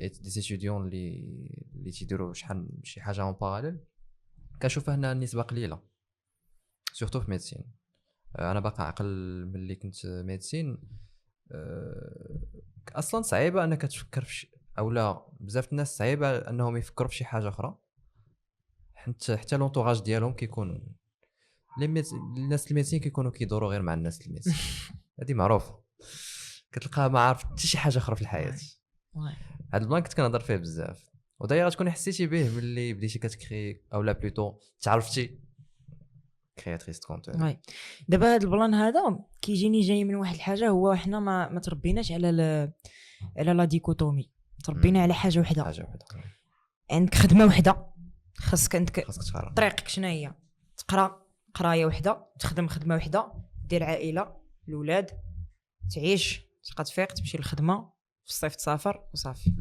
دي ستوديون اللي تيديروا شي حاجه اون باراليل كنشوفها هنا النسبه قليله سورتو في ميديسين. انا باقي عقل ملي كنت ميديسين اصلا صعيبه انك تفكر في اولا بزاف الناس صعيبه انهم يفكروا في شي حاجه اخرى حتى لونطوراج ديالهم كيكون الناس الميديسين كيكونوا كيدوروا غير مع الناس الميديسين هذه معروفه كتلقاها ما عارف حتى شي حاجه اخرى في الحياه. هذا البلان كنت كنهضر فيه بزاف ودايره تكوني حسيتي به ملي بديتي كتكري اولا بلوتو تعرفتي كرياتريس كونتون. وي دابا هذا البلان هذا كيجيني جاي من واحد الحاجه هو حنا ما تربيناش على لا ديكوتومي تربينا على حاجه وحده عندك خدمه وحده خاصك طريقك شنو هي تقرا قرايه وحده تخدم خدمه وحده دير عائله الاولاد تعيش تبقى تفيق تمشي للخدمه في الصيف تسافر وصافي.